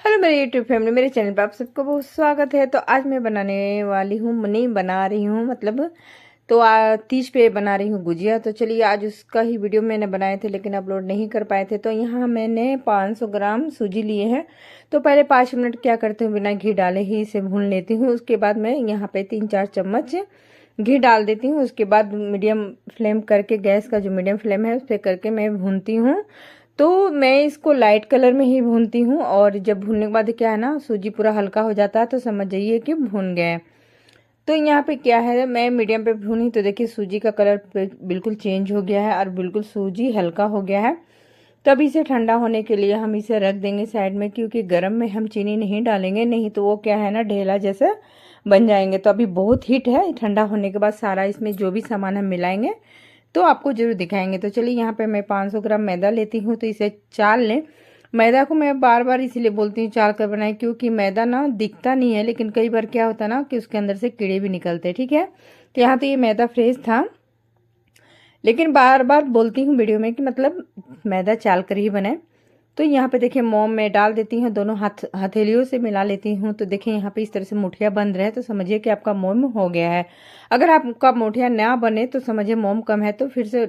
Hello मेरे YouTube family, मेरे channel पर आप सबको बहुत स्वागत है। तो आज मैं बनाने वाली हूँ, नहीं बना रही हूँ मतलब, तो तीज पे बना रही हूँ गुजिया। तो चलिए, आज उसका ही वीडियो मैंने बनाए थे लेकिन अपलोड नहीं कर पाए थे। तो यहाँ मैंने 500 ग्राम सूजी लिए हैं। तो पहले 5 मिनट क्या करती हूँ, बिना घी डाले ही इसे भून लेती हूँ। उसके बाद मैं यहाँ पे 3-4 चम्मच घी डाल देती हूँ। उसके बाद मीडियम फ्लेम करके, गैस का जो मीडियम फ्लेम है उस पर करके मैं भूनती हूँ। तो मैं इसको लाइट कलर में ही भूनती हूँ, और जब भूनने के बाद क्या है ना, सूजी पूरा हल्का हो जाता है तो समझ जाइए कि भून गए। तो यहाँ पे क्या है, मैं मीडियम पे भूनी तो देखिए सूजी का कलर बिल्कुल चेंज हो गया है और बिल्कुल सूजी हल्का हो गया है। तब इसे ठंडा होने के लिए हम इसे रख देंगे साइड में, क्योंकि गर्म में हम चीनी नहीं डालेंगे, नहीं तो वो क्या है ना, ढेला जैसा बन जाएंगे। तो अभी बहुत हीट है, ठंडा होने के बाद सारा इसमें जो भी सामान हम मिलाएंगे तो आपको जरूर दिखाएंगे। तो चलिए, यहाँ पे मैं 500 ग्राम मैदा लेती हूँ, तो इसे चाल लें। मैदा को मैं बार बार इसीलिए बोलती हूँ चाल कर बनाएं, क्योंकि मैदा ना दिखता नहीं है, लेकिन कई बार क्या होता है ना कि उसके अंदर से कीड़े भी निकलते हैं। ठीक है, तो यहाँ तो ये मैदा फ्रेश था, लेकिन बार बार बोलती हूँ वीडियो में कि मतलब मैदा चाल कर ही बनाए। तो यहाँ पे देखिए मोम में डाल देती हूँ, दोनों हथेलियों से मिला लेती हूँ। तो देखिए यहाँ पे इस तरह से मुठिया बन रहे हैं, तो समझिए कि आपका मोम हो गया है। अगर आपका मुठिया ना बने तो समझिए मोम कम है, तो फिर से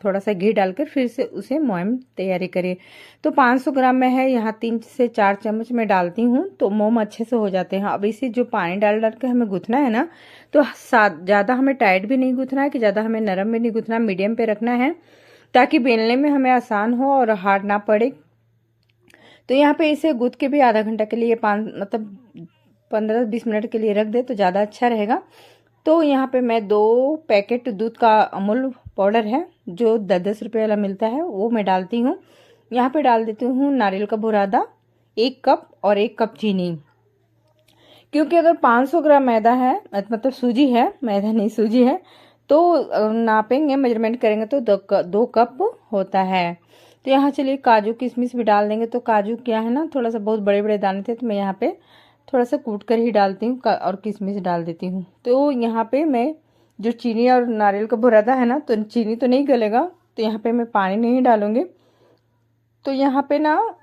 थोड़ा सा घी डालकर फिर से उसे मोम तैयारी करिए। तो 500 ग्राम में है, यहाँ 3 से 4 चम्मच में डालती हूँ तो मोम अच्छे से हो जाते हैं। अब इसे जो पानी डाल डाल के हमें गूंथना है ना, तो ज़्यादा हमें टाइट भी नहीं गूंथना है कि ज़्यादा हमें नरम भी नहीं गूंथना, मीडियम पे रखना है, ताकि बेलने में हमें आसान हो और हार्ड ना पड़े। तो यहाँ पे इसे गूंथ के भी आधा घंटा के लिए, 15-20 मिनट के लिए रख दे तो ज़्यादा अच्छा रहेगा। तो यहाँ पे मैं 2 पैकेट दूध का अमूल पाउडर है, जो 10-10 रुपये वाला मिलता है, वो मैं डालती हूँ। यहाँ पे डाल देती हूँ नारियल का बुरादा 1 कप और 1 कप चीनी। क्योंकि अगर 500 ग्राम मैदा है, मतलब सूजी है, मैदा नहीं सूजी है, तो नापेंगे, मेजरमेंट करेंगे तो 2 कप होता है। तो यहाँ चलिए काजू किशमिश भी डाल देंगे। तो काजू क्या है ना, थोड़ा सा बहुत बड़े बड़े दाने थे, तो मैं यहाँ पे थोड़ा सा कूट कर ही डालती हूँ और किशमिश डाल देती हूँ। तो यहाँ पे मैं जो चीनी और नारियल का बुरादा है ना, तो चीनी तो नहीं गलेगा, तो यहाँ पे मैं पानी नहीं डालूंगी। तो यहाँ पे ना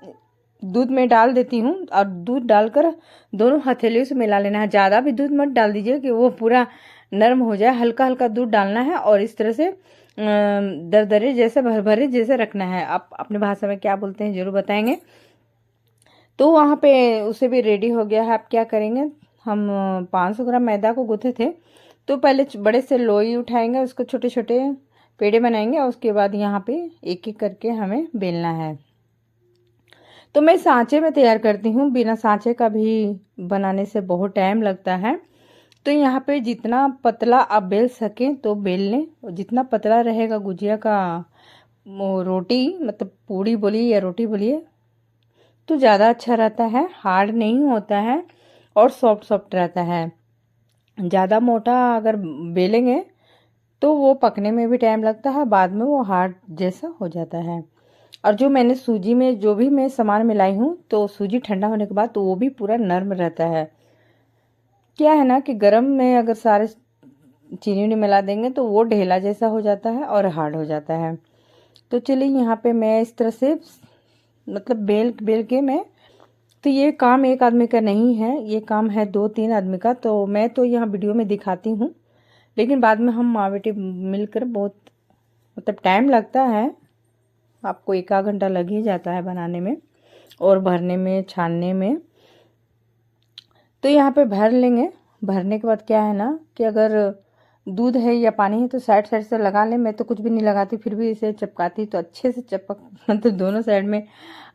दूध में डाल देती हूँ, और दूध डालकर दोनों हथेलियों से मिला लेना है। ज़्यादा भी दूध मत डाल दीजिए कि वो पूरा नरम हो जाए, हल्का हल्का दूध डालना है, और इस तरह से दरदरे जैसे भरभरे जैसे रखना है। आप अपनी भाषा में क्या बोलते हैं जरूर बताएंगे। तो वहाँ पे उसे भी रेडी हो गया है। आप क्या करेंगे, हम 500 ग्राम मैदा को गूथे थे, तो पहले बड़े से लोई उठाएंगे, उसको छोटे छोटे पेड़े बनाएंगे, और उसके बाद यहाँ पे एक एक करके हमें बेलना है। तो मैं सांचे में तैयार करती हूँ, बिना सांचे का भी बनाने से बहुत टाइम लगता है। तो यहाँ पे जितना पतला आप बेल सकें तो बेल लें, और जितना पतला रहेगा गुजिया का रोटी, मतलब पूड़ी बोलिए या रोटी बोलिए, तो ज़्यादा अच्छा रहता है, हार्ड नहीं होता है और सॉफ्ट सॉफ्ट रहता है। ज़्यादा मोटा अगर बेलेंगे तो वो पकने में भी टाइम लगता है, बाद में वो हार्ड जैसा हो जाता है। और जो मैंने सूजी में जो भी मैं सामान मिलाई हूँ, तो सूजी ठंडा होने के बाद तो वो भी पूरा नर्म रहता है। क्या है ना कि गर्म में अगर सारे चीनी उनी मिला देंगे तो वो ढेला जैसा हो जाता है और हार्ड हो जाता है। तो चलिए, यहाँ पे मैं इस तरह से मतलब बेल बेल के मैं, तो ये काम एक आदमी का नहीं है, ये काम है 2-3 आदमी का। तो मैं तो यहाँ वीडियो में दिखाती हूँ, लेकिन बाद में हम माँ बेटी मिलकर बहुत मतलब टाइम लगता है, आपको 1 आध घंटा लग ही जाता है बनाने में और भरने में, छानने में। तो यहाँ पे भर लेंगे। भरने के बाद क्या है ना कि अगर दूध है या पानी है तो साइड साइड से लगा लें। मैं तो कुछ भी नहीं लगाती, फिर भी इसे चिपकाती तो अच्छे से चिपक मतलब दोनों साइड में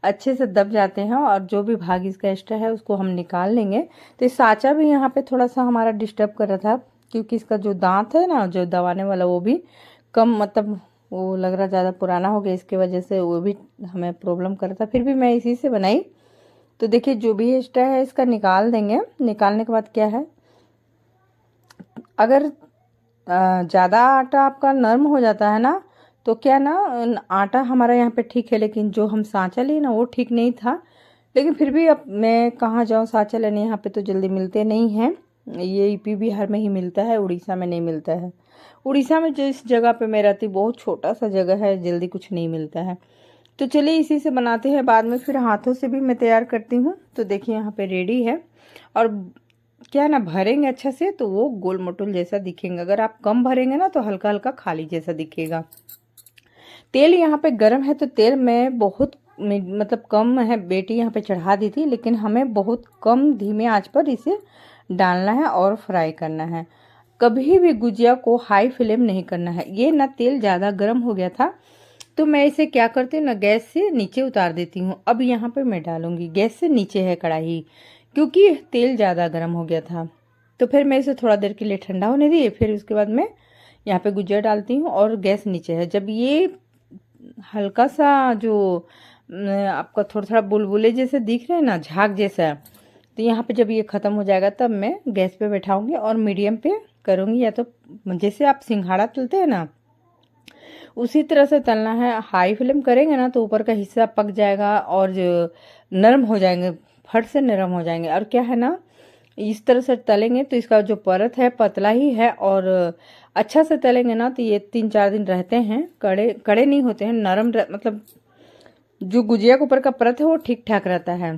अच्छे से दब जाते हैं, और जो भी भाग इसका एक्स्ट्रा है उसको हम निकाल लेंगे। तो इस साँचा भी यहाँ पे थोड़ा सा हमारा डिस्टर्ब कर रहा था, क्योंकि इसका जो दांत है ना, जो दबाने वाला, वो भी कम, मतलब वो लग रहा ज़्यादा पुराना हो गया, इसके वजह से वो भी हमें प्रॉब्लम कर रहा था। फिर भी मैं इसी से बनाई। तो देखिए जो भी एक्स्ट्रा है इसका निकाल देंगे। निकालने के बाद क्या है, अगर ज़्यादा आटा आपका नरम हो जाता है ना, तो क्या ना, आटा हमारा यहाँ पे ठीक है, लेकिन जो हम सांचा लिए ना वो ठीक नहीं था। लेकिन फिर भी अब मैं कहाँ जाऊँ सांचा लेने, यहाँ पे तो जल्दी मिलते नहीं हैं। ये यूपी बिहार में ही मिलता है, उड़ीसा में नहीं मिलता है। उड़ीसा में जिस जगह पे मैं रहती, बहुत छोटा सा जगह है, जल्दी कुछ नहीं मिलता है। तो चलिए इसी से बनाते हैं, बाद में फिर हाथों से भी मैं तैयार करती हूँ। तो देखिए यहाँ पे रेडी है। और क्या ना, भरेंगे अच्छा से तो वो गोल मोटुल जैसा दिखेंगे, अगर आप कम भरेंगे ना तो हल्का हल्का खाली जैसा दिखेगा। तेल यहाँ पे गर्म है, तो तेल में बहुत मतलब कम है, बेटी यहाँ पे चढ़ा दी थी, लेकिन हमें बहुत कम धीमे आंच पर इसे डालना है और फ्राई करना है। कभी भी गुजिया को हाई फ्लेम नहीं करना है। ये ना तेल ज़्यादा गर्म हो गया था, तो मैं इसे क्या करती हूँ ना, गैस से नीचे उतार देती हूँ। अब यहाँ पे मैं डालूंगी, गैस से नीचे है कढ़ाई, क्योंकि तेल ज़्यादा गर्म हो गया था। तो फिर मैं इसे थोड़ा देर के लिए ठंडा होने दी, फिर उसके बाद मैं यहाँ पे गुजिया डालती हूँ और गैस नीचे है। जब ये हल्का सा जो आपका थोड़ा थोड़ा बुलबुले जैसे दिख रहे हैं ना, झाग जैसा, तो यहाँ पे जब ये ख़त्म हो जाएगा तब मैं गैस पे बैठाऊंगी और मीडियम पे करूँगी। या तो जैसे आप सिंघाड़ा तलते हैं ना, उसी तरह से तलना है। हाई फ्लेम करेंगे ना तो ऊपर का हिस्सा पक जाएगा और जो नरम हो जाएंगे, फट से नरम हो जाएंगे। और क्या है ना, इस तरह से तलेंगे तो इसका जो परत है पतला ही है, और अच्छा से तलेंगे ना तो ये 3-4 दिन रहते हैं, कड़े कड़े नहीं होते हैं, नरम मतलब जो गुजिया के ऊपर का परत है वो ठीक ठाक रहता है।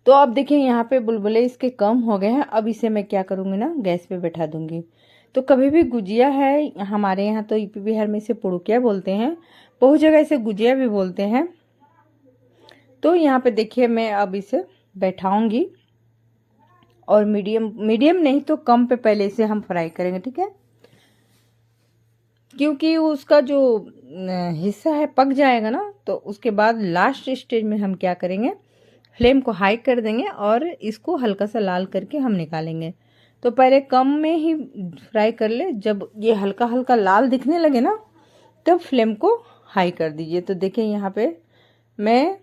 तो अब देखिए यहाँ पे बुलबुले इसके कम हो गए हैं। अब इसे मैं क्या करूँगी ना, गैस पे बैठा दूंगी। तो कभी भी गुजिया है, हमारे यहाँ तो यूपी बिहार में इसे पुड़ुकिया बोलते हैं, बहुत जगह इसे गुजिया भी बोलते हैं। तो यहाँ पे देखिए मैं अब इसे बैठाऊंगी और मीडियम नहीं तो कम पे पहले इसे हम फ्राई करेंगे, ठीक है, क्योंकि उसका जो हिस्सा है पक जाएगा ना, तो उसके बाद लास्ट स्टेज में हम क्या करेंगे, फ्लेम को हाई कर देंगे और इसको हल्का सा लाल करके हम निकालेंगे। तो पहले कम में ही फ्राई कर ले, जब ये हल्का हल्का लाल दिखने लगे ना तब फ्लेम को हाई कर दीजिए। तो देखिए यहाँ पे मैं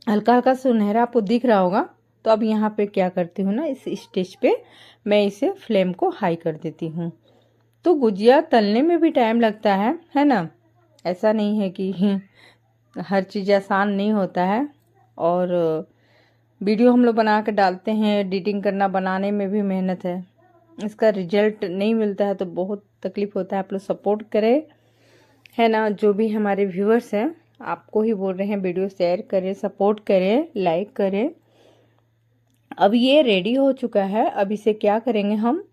हल्का हल्का सुनहरा आपको दिख रहा होगा। तो अब यहाँ पे क्या करती हूँ ना, इस स्टेज पे मैं इसे फ्लेम को हाई कर देती हूँ। तो गुजिया तलने में भी टाइम लगता है ना, ऐसा नहीं है कि हर चीज़ आसान नहीं होता है। और वीडियो हम लोग बना के डालते हैं, एडिटिंग करना, बनाने में भी मेहनत है, इसका रिजल्ट नहीं मिलता है तो बहुत तकलीफ़ होता है। आप लोग सपोर्ट करें, है ना, जो भी हमारे व्यूअर्स हैं आपको ही बोल रहे हैं, वीडियो शेयर करें, सपोर्ट करें, लाइक करें। अब ये रेडी हो चुका है। अब इसे क्या करेंगे, हम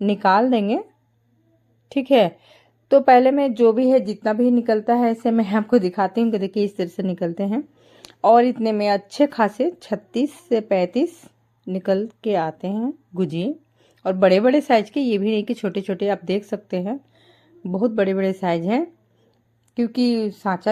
निकाल देंगे, ठीक है। तो पहले मैं जो भी है जितना भी निकलता है ऐसे मैं आपको दिखाती हूँ कि देखिए इस तरह से निकलते हैं। और इतने में अच्छे खासे 36 से 35 निकल के आते हैं गुजिए। और बड़े बड़े साइज के, ये भी नहीं कि छोटे छोटे, आप देख सकते हैं बहुत बड़े बड़े साइज हैं, क्योंकि सांचा